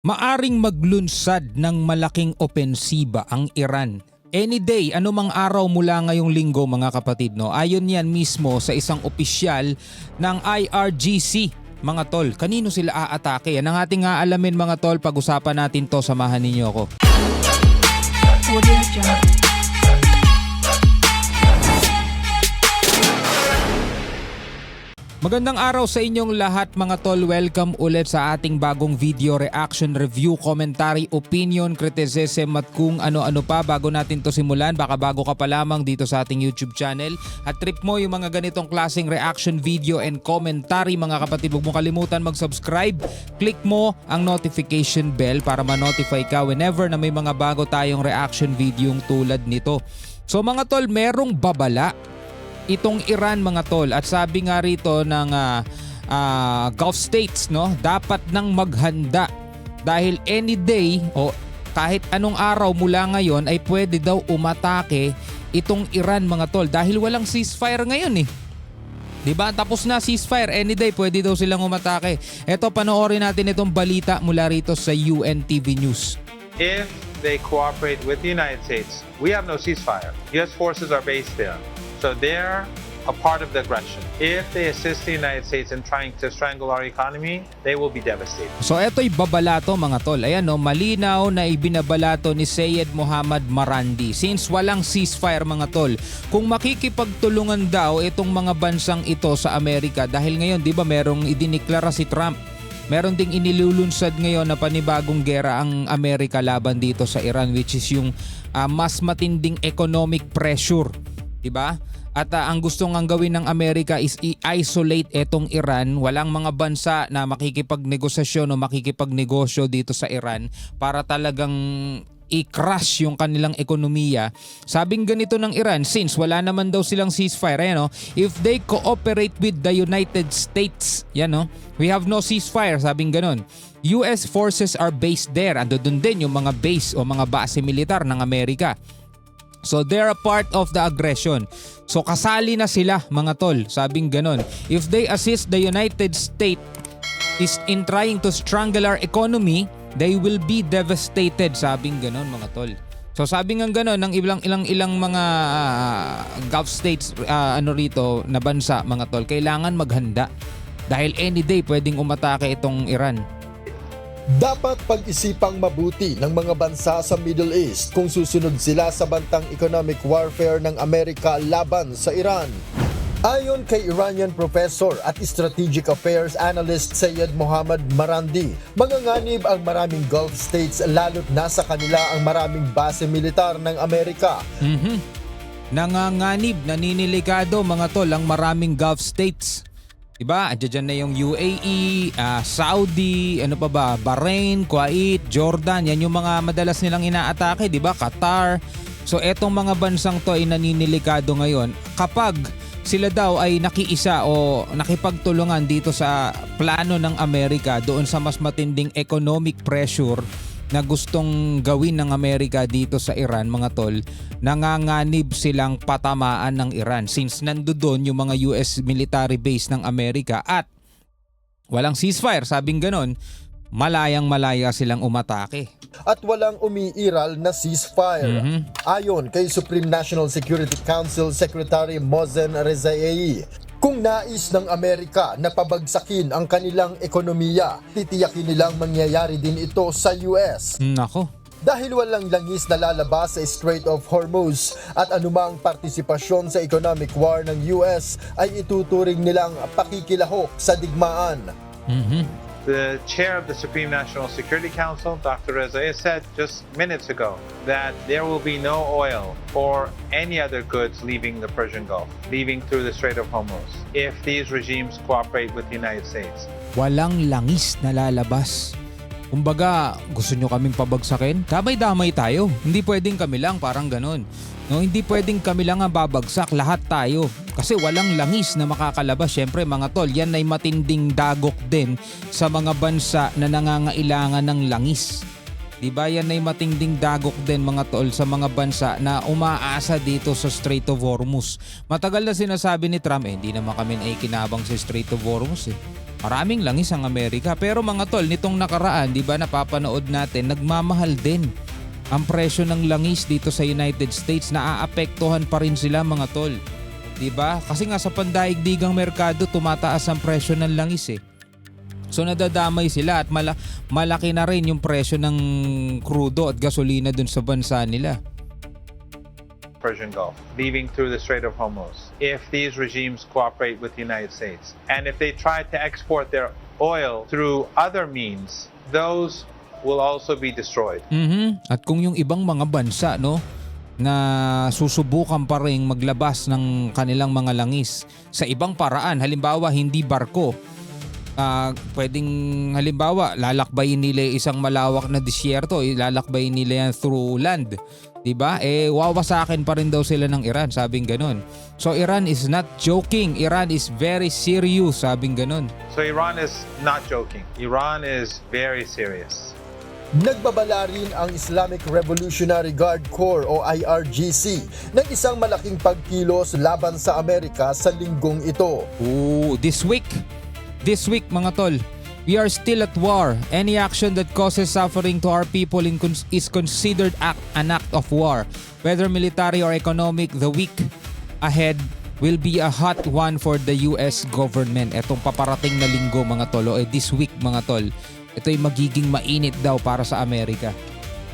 Maaring maglunsad ng malaking opensiba ang Iran. Any day, anumang araw mula ngayong linggo mga kapatid. No? Ayon yan mismo sa isang opisyal ng IRGC. Mga tol, kanino sila aatake? Yan ang ating aalamin mga tol. Pag-usapan natin to, samahan ninyo ako. Magandang araw sa inyong lahat mga tol. Welcome ulit sa ating bagong video reaction, review, commentary, opinion, criticism at kung ano-ano pa. Bago natin to simulan, baka bago ka pa lamang dito sa ating YouTube channel at trip mo yung mga ganitong klaseng reaction video and commentary mga kapatid, huwag mo kalimutan mag-subscribe. Click mo ang notification bell para ma-notify ka whenever na may mga bago tayong reaction video tulad nito. So mga tol, merong babala itong Iran mga tol, at sabi nga rito ng Gulf States, no, dapat nang maghanda dahil any day o kahit anong araw mula ngayon ay pwede daw umatake itong Iran mga tol dahil walang ceasefire ngayon eh. Diba? Tapos na ceasefire, any day pwede daw silang umatake. Eto, panoorin natin itong balita mula rito sa UNTV News. If they cooperate with the United States, we have no ceasefire. US forces are based there. So they're a part of the aggression. If they assist the United States in trying to strangle our economy, they will be devastated. So eto'y babalato mga tol. Ayan no, malinaw na ibinabalato ni Syed Mohammad Marandi. Since walang ceasefire mga tol, kung makikipagtulungan daw itong mga bansang ito sa Amerika, dahil ngayon di ba merong idiniklara si Trump, meron ding inilulunsad ngayon na panibagong gera ang Amerika laban dito sa Iran, which is yung mas matinding economic pressure. Diba? At ang gusto ngang gawin ng Amerika is i-isolate etong Iran. Walang mga bansa na makikipagnegosasyon o makikipagnegosyo dito sa Iran para talagang i-crush yung kanilang ekonomiya. Sabing ganito ng Iran, since wala naman daw silang ceasefire, ayan, no? If they cooperate with the United States, yan, no? We have no ceasefire, sabing ganon. US forces are based there. Ando dun din yung mga base o mga base militar ng Amerika. So they're a part of the aggression. So kasali na sila mga tol, sabing ganon. If they assist the United States is in trying to strangle our economy, they will be devastated, sabing ganon mga tol. So sabi nga ganon ng ilang mga Gulf States rito na bansa mga tol, kailangan maghanda dahil any day pwedeng umatake itong Iran. Dapat pag-isipang mabuti ng mga bansa sa Middle East kung susunod sila sa bantang economic warfare ng Amerika laban sa Iran. Ayon kay Iranian professor at strategic affairs analyst Syed Mohammad Marandi, manganganib ang maraming Gulf states lalo't nasa kanila ang maraming base militar ng Amerika. Nanganganib, naninilikado mga tol ang maraming Gulf states. Diba? Diyan na yung UAE, Saudi, ano pa ba, Bahrain, Kuwait, Jordan. Yan yung mga madalas nilang inaatake, diba? Qatar. So etong mga bansang to ay naninilikado ngayon kapag sila daw ay nakiisa o nakipagtulungan dito sa plano ng Amerika doon sa mas matinding economic pressure na gustong gawin ng Amerika dito sa Iran mga tol. Nanganganib silang patamaan ng Iran since nandoon yung mga US military base ng Amerika at walang ceasefire, sabing ganon, malayang-malaya silang umatake. At walang umiiral na ceasefire. Ayon kay Supreme National Security Council Secretary Mohsen Rezaei, kung nais ng Amerika na pabagsakin ang kanilang ekonomiya, titiyakin nilang mangyayari din ito sa US. Nako. Dahil walang langis na lalabas sa Strait of Hormuz at anumang partisipasyon sa economic war ng US ay ituturing nilang pakikilahok sa digmaan. The chair of the Supreme National Security Council, Dr. Rezaei, said just minutes ago that there will be no oil or any other goods leaving the Persian Gulf, leaving through the Strait of Hormuz, if these regimes cooperate with the United States. Walang langis na lalabas. Kumbaga, gusto nyo kaming pabagsakin? Damay-damay tayo. Hindi pwedeng kami lang, parang ganun. No, hindi pwedeng kami lang ang babagsak, lahat tayo. Kasi walang langis na makakalabas. Syempre mga tol, yan ay matinding dagok din sa mga bansa na nangangailangan ng langis. Diba yan ay matinding dagok din mga tol sa mga bansa na umaasa dito sa Strait of Hormuz. Matagal na sinasabi ni Trump, hindi naman kami naikinabang sa Strait of Hormuz eh. Maraming langis ang Amerika. Pero mga tol, nitong nakaraan, di ba napapanood natin, nagmamahal din ang presyo ng langis dito sa United States. Naaapektuhan pa rin sila mga tol. Di ba? Kasi nga sa pandaigdigang merkado, tumataas ang presyo ng langis eh. So nadadamay sila at malaki na rin yung presyo ng krudo at gasolina dun sa bansa nila. Persian Gulf, leaving through the Strait of Hormuz, if these regimes cooperate with the United States. And if they try to export their oil through other means, those will also be destroyed. At kung yung ibang mga bansa no na susubukan pa ring maglabas ng kanilang mga langis sa ibang paraan, halimbawa hindi barko, pwedeng halimbawa lalakbayin nila isang malawak na disyerto, lalakbayin nila yan through land. Diba? Wawasakin pa rin daw sila ng Iran, sabing ganun. So Iran is not joking. Iran is very serious, sabing ganun. So Iran is not joking. Iran is very serious. Nagbabala rin ang Islamic Revolutionary Guard Corps o IRGC ng isang malaking pagkilos laban sa Amerika sa linggong ito. This week mga tol, we are still at war. Any action that causes suffering to our people is considered an act of war. Whether military or economic, the week ahead will be a hot one for the US government. Etong paparating na linggo mga tol, this week mga tol, ito'y magiging mainit daw para sa Amerika.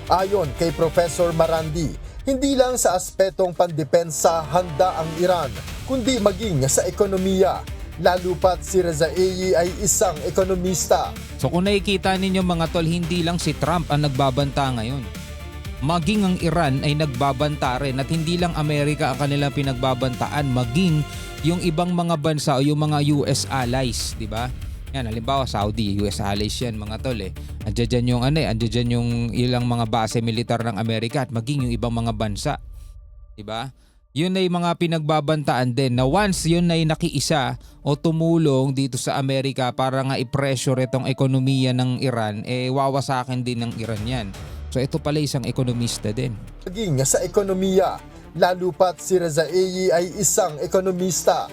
Ayon kay Professor Marandi, hindi lang sa aspetong pandepensa handa ang Iran, kundi maging sa ekonomiya. Lalo pat si Rezaei ay isang ekonomista. So kung nakikita ninyo mga tol, hindi lang si Trump ang nagbabanta ngayon. Maging ang Iran ay nagbabanta rin, at hindi lang Amerika ang kanilang pinagbabantaan, maging yung ibang mga bansa o yung mga US allies, di ba? Yan, halimbawa Saudi, US allies yan mga tol eh. Andiyan yung andiyan yung ilang mga base militar ng Amerika at maging yung ibang mga bansa. Di ba? Yun ay mga pinagbabantaan din na once yun ay nakiisa o tumulong dito sa Amerika para nga i-pressure itong ekonomiya ng Iran, wawasakin din ng Iran yan. So ito pala isang ekonomista din. Maging sa ekonomiya, lalo pat si Rezaei ay isang ekonomista.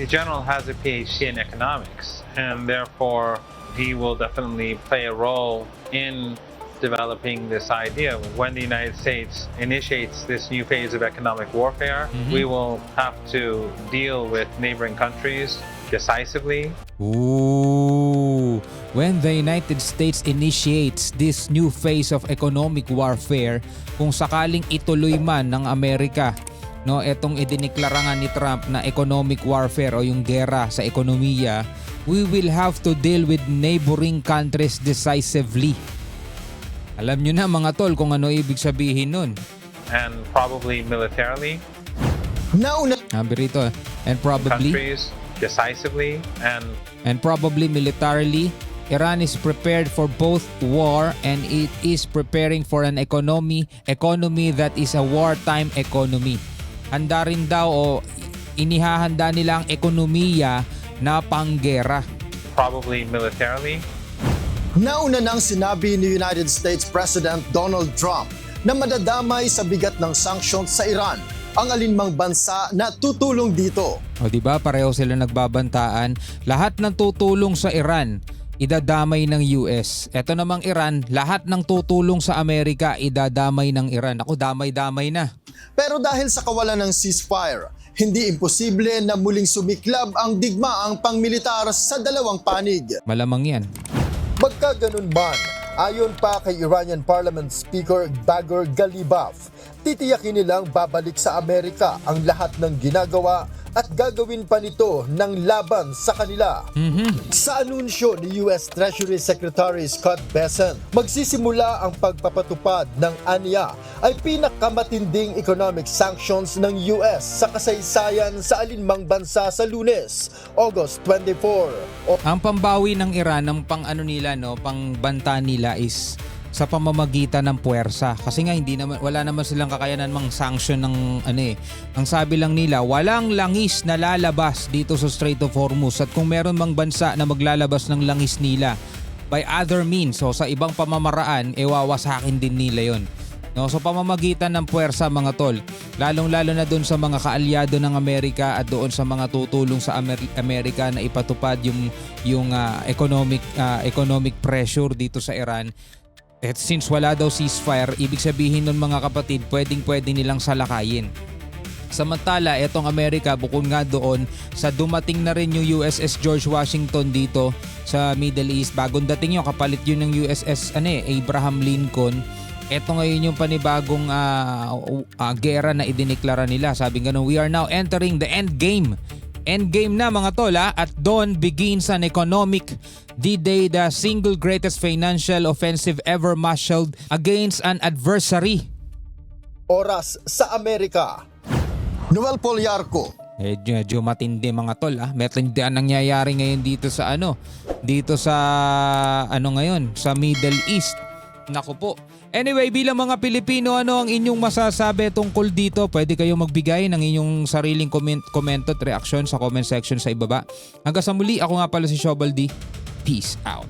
The general has a PhD in economics, and therefore he will definitely play a role in developing this idea. When the United States initiates this new phase of economic warfare, we will have to deal with neighboring countries decisively. When the United States initiates this new phase of economic warfare, kung sakaling ituloy man ng Amerika etong idineklara nga ni Trump na economic warfare o yung gera sa ekonomiya, we will have to deal with neighboring countries decisively. Alam nyo na mga tol kung ano ibig sabihin nun. And probably militarily. Sabi rito, and probably Countries decisively and probably militarily, Iran is prepared for both war and it is preparing for an economy that is a wartime economy. Handa rin daw o inihahanda nila ang ekonomiya na panggera. probably militarily. Nauna nang sinabi ni United States President Donald Trump na madadamay sa bigat ng sanctions sa Iran ang alinmang bansa na tutulong dito. O di ba pareho sila nagbabantaan, lahat ng tutulong sa Iran idadamay ng US. Ito namang Iran, lahat ng tutulong sa Amerika idadamay ng Iran. Ako, damay-damay na. Pero dahil sa kawalan ng ceasefire, hindi imposible na muling sumiklab ang digmaang pangmilitar sa dalawang panig. Malamang yan. Magkaganon man, ayon pa kay Iranian Parliament Speaker Bagher Ghalibaf, titiyakin nilang babalik sa Amerika ang lahat ng ginagawa at gagawin pa nito ng laban sa kanila. Sa anunsyo ni US Treasury Secretary Scott Bessent, magsisimula ang pagpapatupad ng ANIA ay pinakamatinding economic sanctions ng US sa kasaysayan sa alinmang bansa sa Lunes, August 24. Ang pambawi ng Iran, ang pangbanta nila is sa pamamagitan ng puwersa. Kasi nga wala naman silang kakayanan mang sanction ng Ang sabi lang nila, walang langis na lalabas dito sa Strait of Hormuz, at kung meron mang bansa na maglalabas ng langis nila by other means o sa ibang pamamaraan, wawasakin din nila yon. No, so pamamagitan ng puwersa mga tol, lalong-lalo na doon sa mga kaalyado ng Amerika at doon sa mga tutulong sa Amerika na ipatupad yung economic pressure dito sa Iran. At since wala daw ceasefire, ibig sabihin nun mga kapatid, pwedeng nilang salakayin. Samantala, etong Amerika, bukod nga doon sa dumating na rin yung USS George Washington dito sa Middle East. Bagong dating yun, kapalit yun ng USS Abraham Lincoln. Ito ngayon yung panibagong gera na idineklara nila. Sabi nga nung, we are now entering the end game. End game na mga tol, at doon begins an economic D-Day, the single greatest financial offensive ever marshaled against an adversary. Oras sa Amerika. Noel Poliarco. Medyo matindi mga tol, Matindi ang nangyayari ngayon dito sa ngayon sa Middle East. Naku po. Anyway, bilang mga Pilipino, ano ang inyong masasabi tungkol dito? Pwede kayo magbigay ng inyong sariling komento at reaksyon sa comment section sa ibaba. Hanggang sa muli, ako nga pala si Shobal D. Peace out.